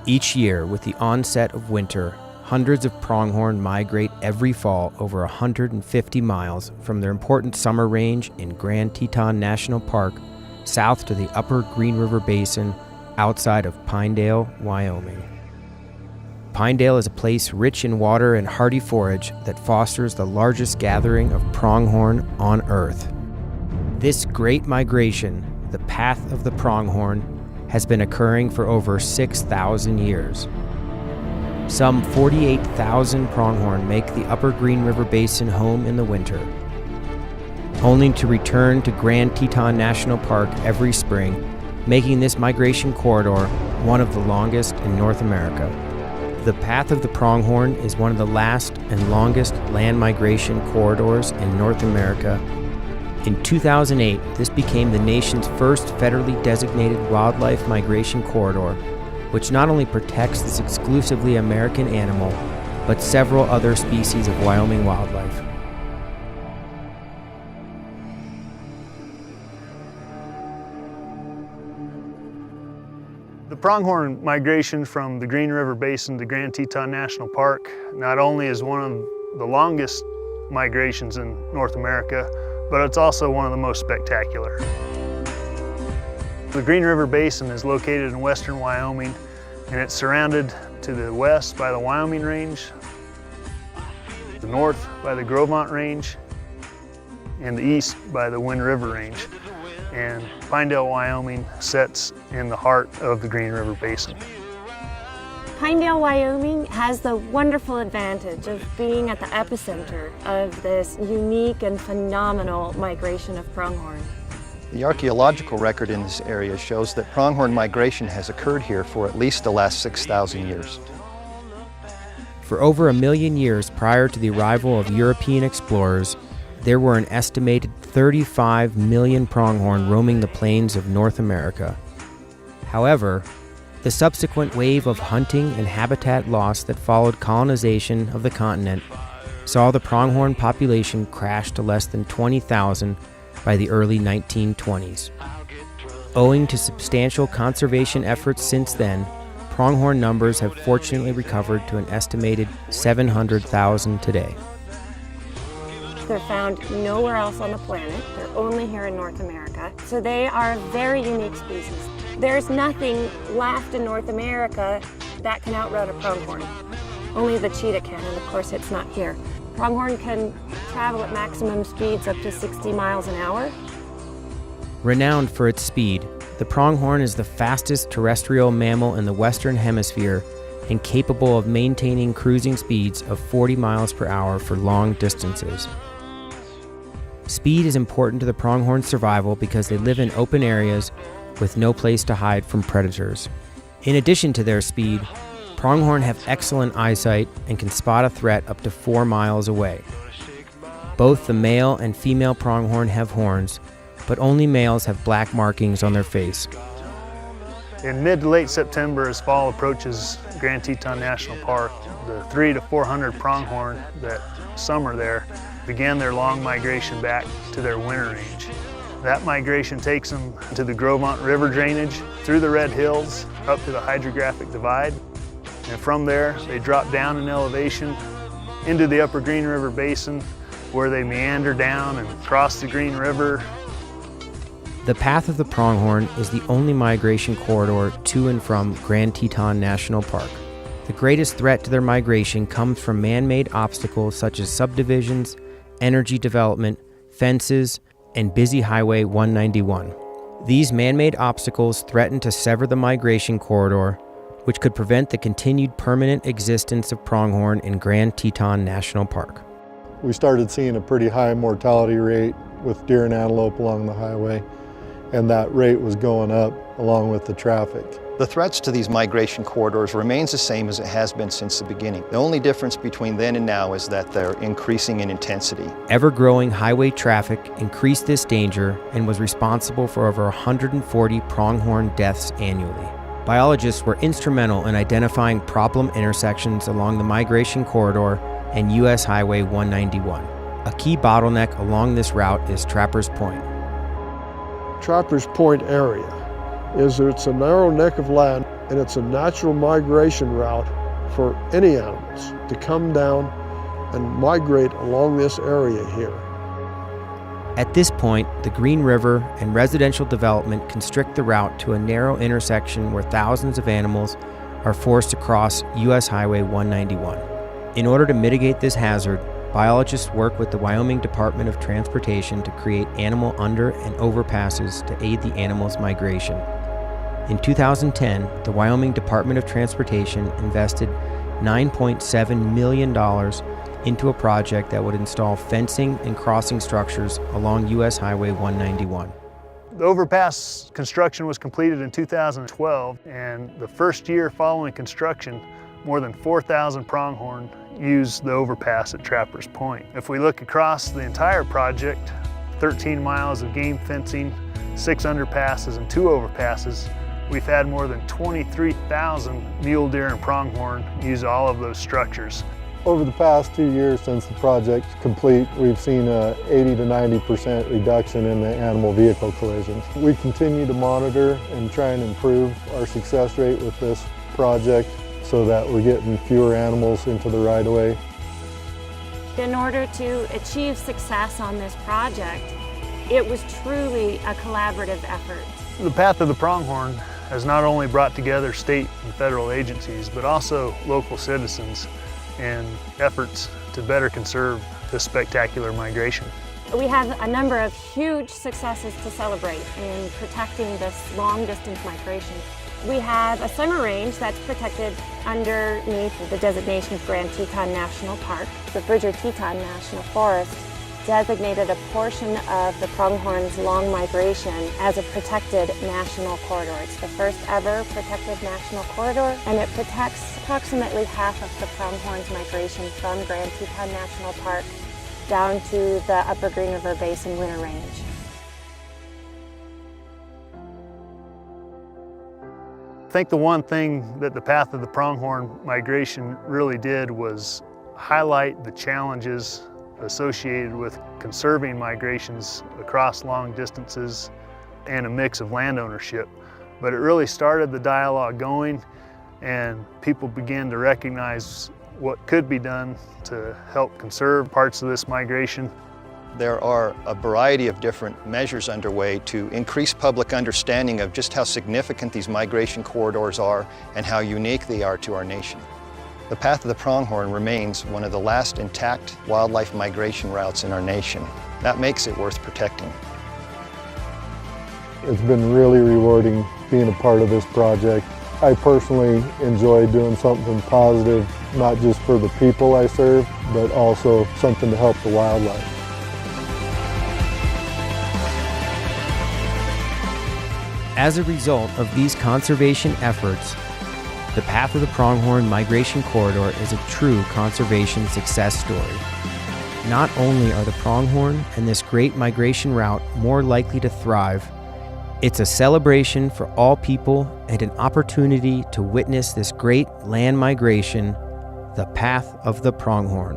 Each year, with the onset of winter, hundreds of pronghorn migrate every fall over 150 miles from their important summer range in Grand Teton National Park south to the upper Green River Basin outside of Pinedale, Wyoming. Pinedale is a place rich in water and hardy forage that fosters the largest gathering of pronghorn on Earth. This great migration, the path of the pronghorn, has been occurring for over 6,000 years. Some 48,000 pronghorn make the upper Green River Basin home in the winter, only to return to Grand Teton National Park every spring, making this migration corridor one of the longest in North America. The path of the pronghorn is one of the last and longest land migration corridors in North America. In 2008, this became the nation's first federally designated wildlife migration corridor, which not only protects this exclusively American animal, but several other species of Wyoming wildlife. The pronghorn migration from the Green River Basin to Grand Teton National Park not only is one of the longest migrations in North America, but it's also one of the most spectacular. The Green River Basin is located in western Wyoming, and it's surrounded to the west by the Wyoming Range, the north by the Grovemont Range, and the east by the Wind River Range. And Pinedale, Wyoming sits in the heart of the Green River Basin. Pinedale, Wyoming has the wonderful advantage of being at the epicenter of this unique and phenomenal migration of pronghorn. The archaeological record in this area shows that pronghorn migration has occurred here for at least the last 6,000 years. For over 1 million years prior to the arrival of European explorers, there were an estimated 35 million pronghorn roaming the plains of North America. However, the subsequent wave of hunting and habitat loss that followed colonization of the continent saw the pronghorn population crash to less than 20,000 by the early 1920s. Owing to substantial conservation efforts since then, pronghorn numbers have fortunately recovered to an estimated 700,000 today. They're found nowhere else on the planet. They're only here in North America. So they are a very unique species. There's nothing left in North America that can outrun a pronghorn. Only the cheetah can, and of course it's not here. Pronghorn can travel at maximum speeds up to 60 miles an hour. Renowned for its speed, the pronghorn is the fastest terrestrial mammal in the Western Hemisphere and capable of maintaining cruising speeds of 40 miles per hour for long distances. Speed is important to the pronghorn's survival because they live in open areas with no place to hide from predators. In addition to their speed, pronghorn have excellent eyesight and can spot a threat up to 4 miles away. Both the male and female pronghorn have horns, but only males have black markings on their face. In mid to late September, as fall approaches Grand Teton National Park, the 300 to 400 pronghorn that summer there began their long migration back to their winter range. That migration takes them to the Grovemont River drainage, through the Red Hills, up to the hydrographic divide. And from there, they drop down in elevation into the upper Green River Basin, where they meander down and cross the Green River. The path of the pronghorn is the only migration corridor to and from Grand Teton National Park. The greatest threat to their migration comes from man-made obstacles such as subdivisions, energy development, fences, and busy Highway 191. These man-made obstacles threaten to sever the migration corridor, which could prevent the continued permanent existence of pronghorn in Grand Teton National Park. We started seeing a pretty high mortality rate with deer and antelope along the highway, and that rate was going up along with the traffic. The threats to these migration corridors remains the same as it has been since the beginning. The only difference between then and now is that they're increasing in intensity. Ever-growing highway traffic increased this danger and was responsible for over 140 pronghorn deaths annually. Biologists were instrumental in identifying problem intersections along the migration corridor and U.S. Highway 191. A key bottleneck along this route is Trappers Point. Trappers Point area it's a narrow neck of land. and it's a natural migration route for any animals to come down and migrate along this area here. At this point, the Green River and residential development constrict the route to a narrow intersection where thousands of animals are forced to cross U.S. Highway 191. In order to mitigate this hazard, biologists work with the Wyoming Department of Transportation to create animal under and overpasses to aid the animals' migration. In 2010, the Wyoming Department of Transportation invested $9.7 million into a project that would install fencing and crossing structures along U.S. Highway 191. The overpass construction was completed in 2012, and the first year following construction, more than 4,000 pronghorn used the overpass at Trappers Point. If we look across the entire project, 13 miles of game fencing, 6 underpasses and 2 overpasses, we've had more than 23,000 mule deer and pronghorn use all of those structures. Over the past 2 years since the project's complete, we've seen a 80 to 90% reduction in the animal vehicle collisions. We continue to monitor and try and improve our success rate with this project so that we're getting fewer animals into the right-of-way. In order to achieve success on this project, it was truly a collaborative effort. The Path of the Pronghorn has not only brought together state and federal agencies, but also local citizens in efforts to better conserve this spectacular migration. We have a number of huge successes to celebrate in protecting this long-distance migration. We have a summer range that's protected underneath the designation of Grand Teton National Park. The Bridger-Teton National Forest designated a portion of the pronghorn's long migration as a protected national corridor. It's the first ever protected national corridor, and it protects approximately half of the pronghorn's migration from Grand Teton National Park down to the Upper Green River Basin Winter Range. I think the one thing that the Path of the Pronghorn migration really did was highlight the challenges associated with conserving migrations across long distances and a mix of land ownership. But it really started the dialogue going, and people began to recognize what could be done to help conserve parts of this migration. There are a variety of different measures underway to increase public understanding of just how significant these migration corridors are and how unique they are to our nation. The Path of the Pronghorn remains one of the last intact wildlife migration routes in our nation. That makes it worth protecting. It's been really rewarding being a part of this project. I personally enjoy doing something positive, not just for the people I serve, but also something to help the wildlife. As a result of these conservation efforts, the Path of the Pronghorn Migration Corridor is a true conservation success story. Not only are the pronghorn and this great migration route more likely to thrive, it's a celebration for all people and an opportunity to witness this great land migration, the Path of the Pronghorn.